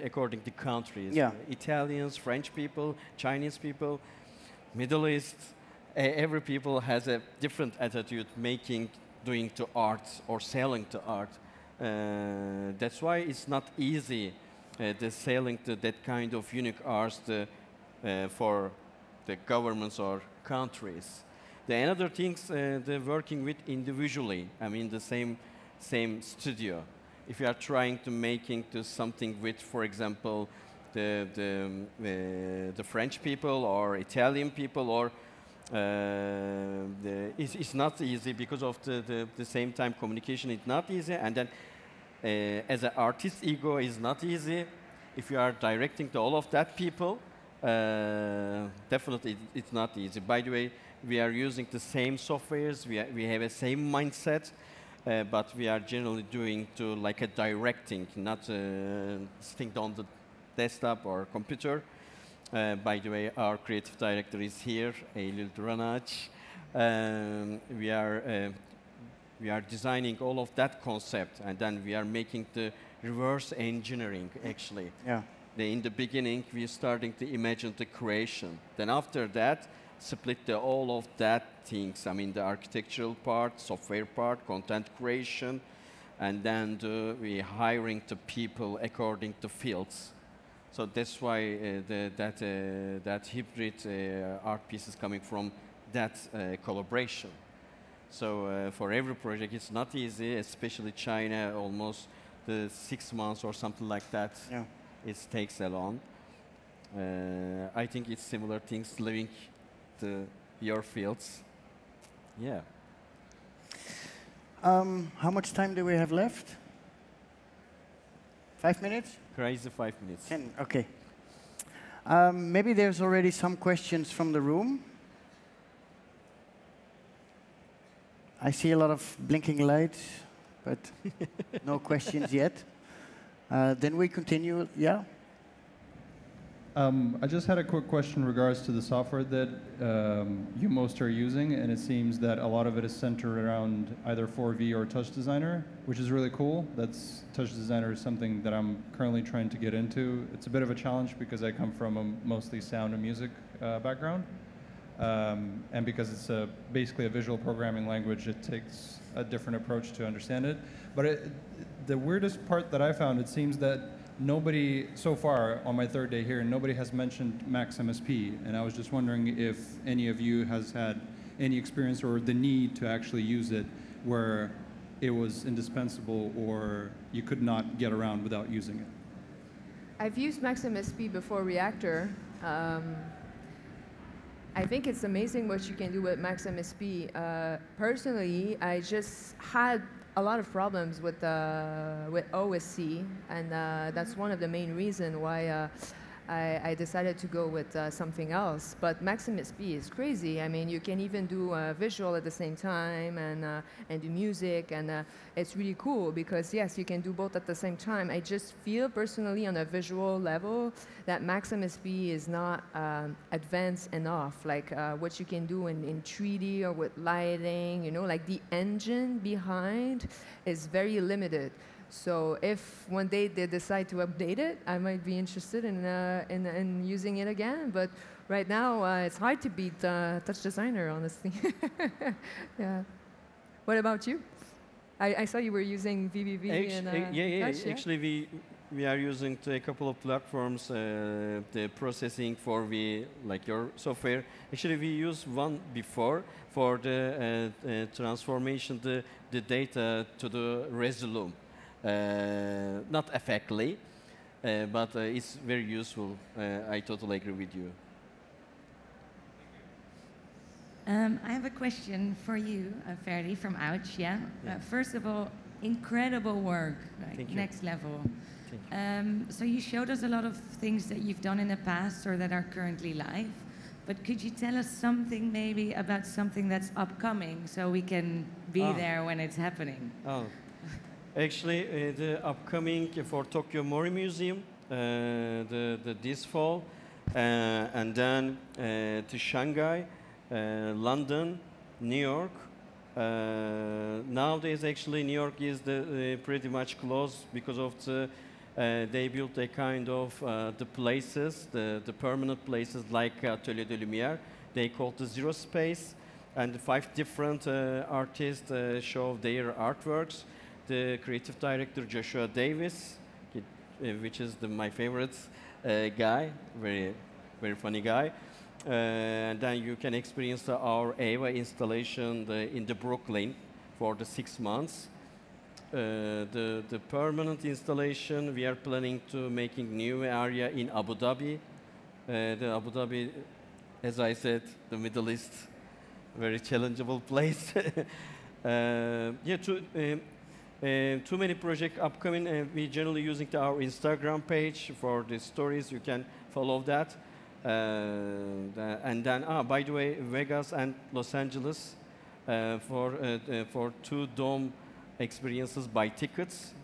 Speaker 4: according to countries.
Speaker 1: Yeah.
Speaker 4: Italians, French people, Chinese people, Middle East. Every people has a different attitude doing to art or selling to art. That's why it's not easy the selling to that kind of unique arts for the governments or countries. The another things they're working with individually. I mean the same studio. If you are trying to making to something with, for example, the French people or Italian people or it's not easy because of the same time communication is not easy, and then as an artist ego is not easy. If you are directing to all of that people, definitely it's not easy. By the way, we are using the same softwares, we have a same mindset, but we are generally doing to like a directing, not sitting on the desktop or computer. By the way, our creative director is here, Eylül Duranac. We are designing all of that concept, and then we are making the reverse engineering, actually.
Speaker 1: Yeah.
Speaker 4: In the beginning, we are starting to imagine the creation. Then after that, split all of that things. I mean, the architectural part, software part, content creation, and then we hiring the people according to fields. So that's why that hybrid art piece is coming from that collaboration. So for every project, it's not easy, especially China, almost 6 months or something like that.
Speaker 1: Yeah.
Speaker 4: It takes a long. I think it's similar things living to your fields. Yeah.
Speaker 1: How much time do we have left? 5 minutes?
Speaker 4: Crazy 5 minutes.
Speaker 1: 10, okay. Maybe there's already some questions from the room. I see a lot of blinking lights, but no questions yet. Then we continue, yeah?
Speaker 6: I just had a quick question in regards to the software that you most are using, and it seems that a lot of it is centered around either 4V or TouchDesigner, which is really cool. TouchDesigner is something that I'm currently trying to get into. It's a bit of a challenge because I come from a mostly sound and music background, and because it's basically a visual programming language, it takes a different approach to understand it. But the weirdest part that I found, it seems that nobody, so far on my third day here, nobody has mentioned Maximus B, and I was just wondering if any of you has had any experience or the need to actually use it where it was indispensable or you could not get around without using it.
Speaker 3: I've used Maximus B before Reactor. I think it's amazing what you can do with Maximus B. Personally, I just had a lot of problems with OSC, and that's one of the main reasons why I decided to go with something else. But Maximus B is crazy. I mean, you can even do visual at the same time and do music, and it's really cool because, yes, you can do both at the same time. I just feel personally on a visual level that Maximus B is not advanced enough, like what you can do in 3D or with lighting, you know, like the engine behind is very limited. So if one day they decide to update it, I might be interested in using it again. But right now, it's hard to beat TouchDesigner, honestly. Yeah. What about you? I saw you were using VBV and Touch, yeah?
Speaker 4: Actually, we are using a couple of platforms, the processing for like your software. Actually, we used one before for the transformation the data to the Resolume. Not effectively, but it's very useful. I totally agree with you.
Speaker 7: I have a question for you, Ferdi from Ouchhh. Yeah. First of all, incredible work, like next level. So you showed us a lot of things that you've done in the past or that are currently live. But could you tell us something maybe about something that's upcoming so we can be there when it's happening?
Speaker 4: Actually, the upcoming for Tokyo Mori Museum, this fall, and then to Shanghai, London, New York. Nowadays, actually, New York is pretty much closed because of they built a kind of the places, the permanent places like Atelier de Lumière. They call the Zero Space, and 5 different artists show their artworks. The creative director, Joshua Davis, which is my favorite guy, very funny guy. And then you can experience our Ava installation in the Brooklyn for the 6 months. The permanent installation, we are planning to making new area in Abu Dhabi. The Abu Dhabi, as I said, the Middle East, very challengeable place. Too many projects upcoming. We generally using our Instagram page for the stories. You can follow that. And then, by the way, Vegas and Los Angeles for 2 dome experiences by tickets.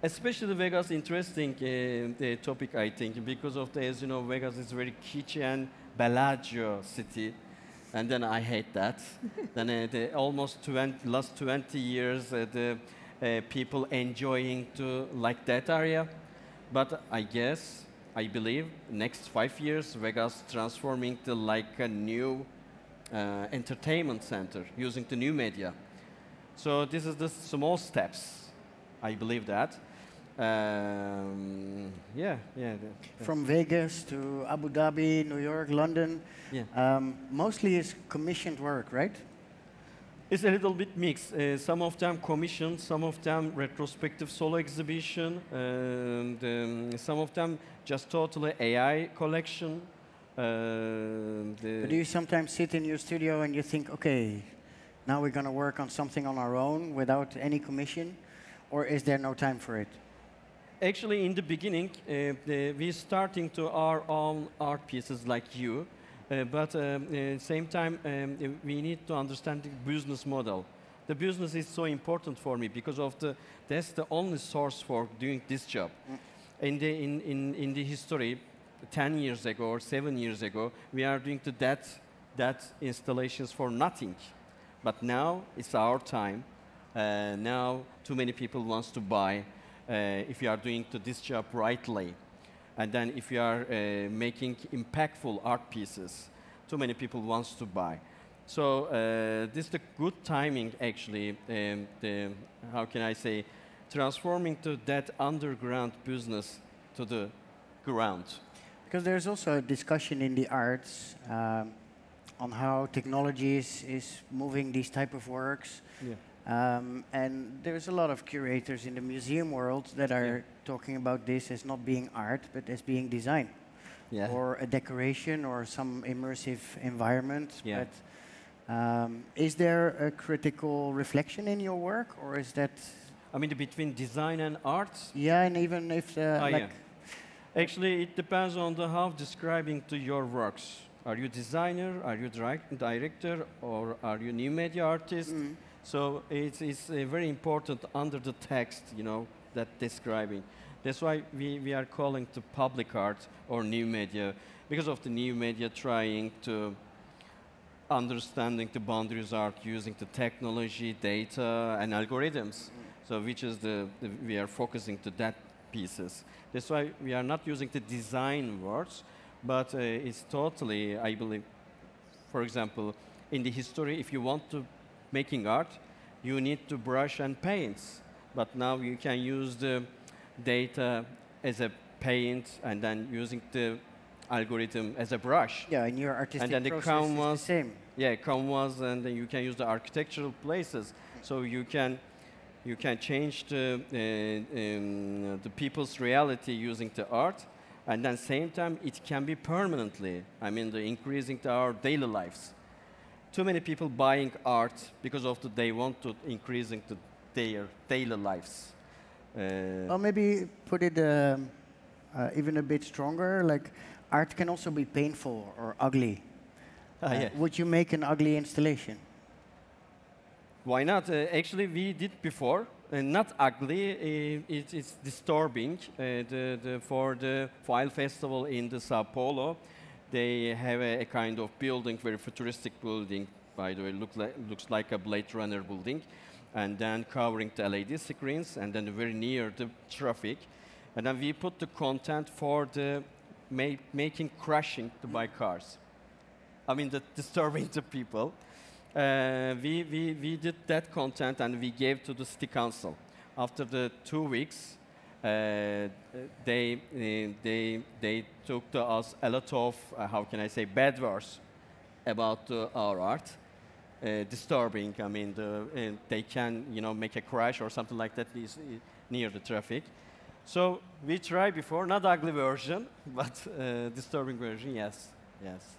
Speaker 4: Especially Vegas, interesting the topic, I think, because of as you know, Vegas is very kitschy and Bellagio city. And then I hate that. Then last 20 years, the people enjoying to like that area. But I believe, next 5 years, Vegas transforming to like a new entertainment center using the new media. So this is the small steps. I believe that.
Speaker 1: From Vegas to Abu Dhabi, New York, London, mostly is commissioned work, right?
Speaker 4: It's a little bit mixed. Some of them commissioned, some of them retrospective solo exhibition, and some of them just totally AI collection.
Speaker 1: But do you sometimes sit in your studio and you think, okay, now we're going to work on something on our own without any commission? Or is there no time for it?
Speaker 4: Actually, in the beginning, we're starting to our own art pieces like you. But at the same time, we need to understand the business model. The business is so important for me because that's the only source for doing this job. In the history, 10 years ago or 7 years ago, we are doing that installations for nothing. But now it's our time. Now too many people wants to buy if you are doing this job rightly. And then if you are making impactful art pieces, too many people wants to buy. So this is the good timing, actually, how can I say, transforming to that underground business to the ground.
Speaker 1: Because there's also a discussion in the arts on how technology is moving these type of works. Yeah. And there's a lot of curators in the museum world that are talking about this as not being art, but as being design. Yeah. Or a decoration or some immersive environment. Yeah. But is there a critical reflection in your work, or is that...
Speaker 4: I mean, between design and art?
Speaker 1: Yeah, and even if...
Speaker 4: Actually, it depends on how describing to your works. Are you designer, are you director, or are you new media artist? So it's very important under the text, you know, that describing. That's why we are calling to public art or new media, because of the new media trying to understanding the boundaries art using the technology, data, and algorithms. So which is we are focusing to that pieces. That's why we are not using the design words, but it's totally, I believe, for example, in the history, if you want to making art, you need to brush and paints. But now you can use the data as a paint and then using the algorithm as a brush.
Speaker 1: Yeah, and your artistic
Speaker 4: and then the
Speaker 1: process
Speaker 4: canvas,
Speaker 1: is the same.
Speaker 4: Yeah, canvas, and then you can use the architectural places. So you can change the people's reality using the art, and then same time it can be permanently. I mean, increasing our daily lives. Too many people buying art because of they want to increasing their daily lives.
Speaker 1: Well, maybe put it even a bit stronger. Like, art can also be painful or ugly. Yeah. Would you make an ugly installation?
Speaker 4: Why not? Actually, we did before. Not ugly. It's disturbing. For the File Festival in the Sao Paulo, they have a kind of building, very futuristic building. By the way, looks like a Blade Runner building, and then covering the LED screens, and then very near the traffic. And then we put the content for the making crashing to buy cars. I mean, disturbing the people. We did that content and we gave to the city council. After the 2 weeks, they took to us a lot of, how can I say, bad words about our art. Disturbing, I mean, they can, you know, make a crash or something like that near the traffic. So we tried before, not ugly version, but disturbing version, yes, yes.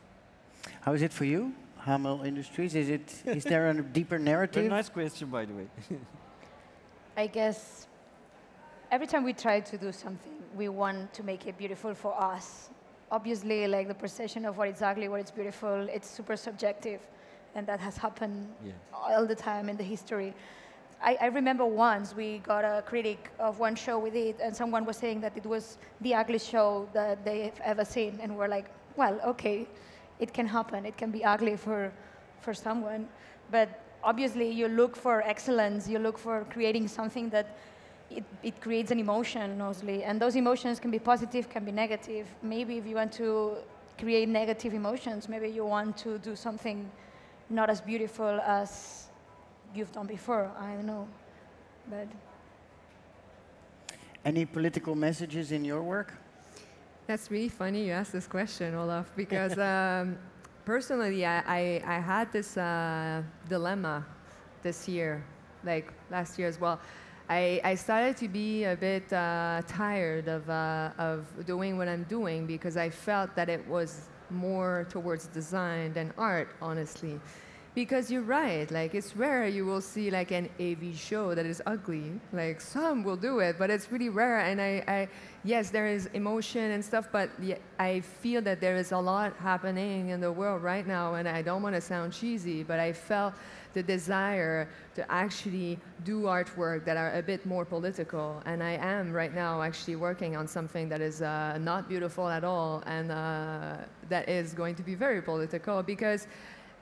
Speaker 1: How is it for you, Hamill Industries? Is there a deeper narrative?
Speaker 4: Very nice question, by the way.
Speaker 2: I guess every time we try to do something, we want to make it beautiful for us. Obviously, like the perception of what is ugly, what is beautiful, it's super subjective, and that has happened all the time in the history. I remember once we got a critic of one show we did, and someone was saying that it was the ugliest show that they've ever seen, and we're like, well, okay, it can happen. It can be ugly for someone, but obviously you look for excellence. You look for creating something that it creates an emotion mostly, and those emotions can be positive, can be negative. Maybe if you want to create negative emotions, maybe you want to do something not as beautiful as you've done before. I don't know, but.
Speaker 1: Any political messages in your work?
Speaker 3: That's really funny you asked this question, Olaf, because personally, I had this dilemma this year, like last year as well. I started to be a bit tired of doing what I'm doing because I felt that it was more towards design than art, honestly. Because you're right, like it's rare you will see like an AV show that is ugly. Like some will do it, but it's really rare. And yes, there is emotion and stuff, but I feel that there is a lot happening in the world right now, and I don't want to sound cheesy, but I felt the desire to actually do artwork that are a bit more political. And I am right now actually working on something that is not beautiful at all, and that is going to be very political because,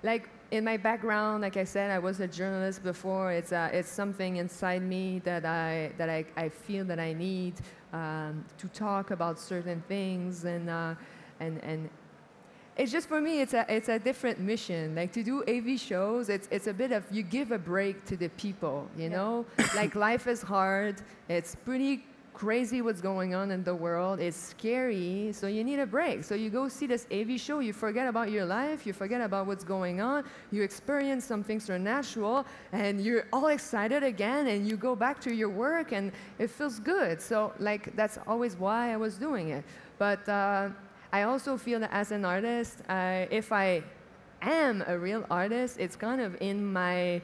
Speaker 3: like, in my background, like I said, I was a journalist before. It's something inside me that I feel that I need to talk about certain things, and it's just, for me, it's a different mission. Like, to do AV shows, it's a bit of, you give a break to the people, you know? Like, life is hard. It's pretty crazy what's going on in the world. It's scary, so you need a break. So you go see this AV show, you forget about your life, you forget about what's going on, you experience something supernatural, and you're all excited again, and you go back to your work, and it feels good. So, like, that's always why I was doing it. But I also feel that as an artist, if I am a real artist, it's kind of in my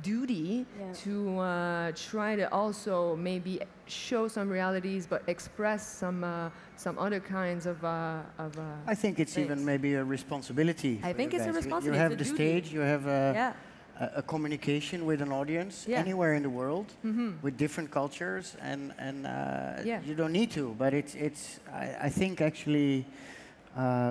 Speaker 3: duty to try to also maybe show some realities, but express some other kinds of
Speaker 1: I think it's
Speaker 3: things.
Speaker 1: Even maybe a responsibility.
Speaker 3: I think it's a responsibility.
Speaker 1: You have the stage, you have a communication with an audience anywhere in the world with different cultures, and you don't need to, but I think actually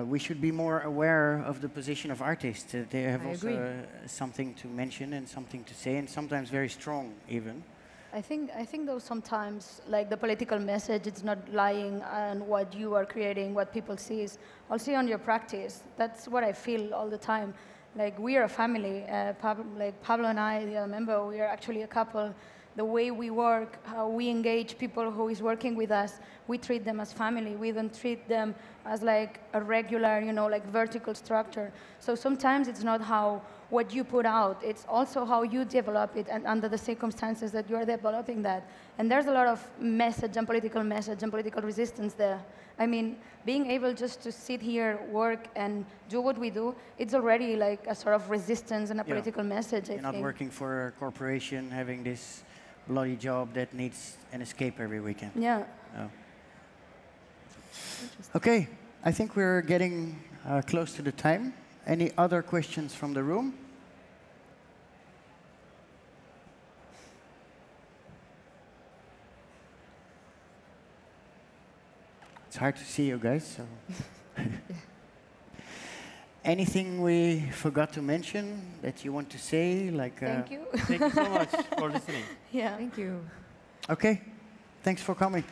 Speaker 1: we should be more aware of the position of artists. They have also something to mention and something to say, and sometimes very strong even.
Speaker 2: I think though sometimes, like, the political message, it's not lying on what you are creating, what people see. Also on your practice. That's what I feel all the time. Like, we are a family. Pablo and I, the other member, we are actually a couple. The way we work, how we engage people who is working with us, we treat them as family. We don't treat them as like a regular, you know, like vertical structure. So sometimes it's not what you put out, it's also how you develop it and under the circumstances that you are developing that. And there's a lot of message and political resistance there. I mean, being able just to sit here, work, and do what we do, it's already like a sort of resistance and a political message, I think.
Speaker 1: You're not working for a corporation, having this bloody job that needs an escape every weekend.
Speaker 2: Yeah.
Speaker 1: Oh. Okay, I think we're getting close to the time. Any other questions from the room? It's hard to see you guys, so. Anything we forgot to mention that you want to say? Like,
Speaker 2: thank you.
Speaker 4: Thank you so much for listening.
Speaker 2: Yeah.
Speaker 3: Thank you.
Speaker 1: Okay, thanks for coming.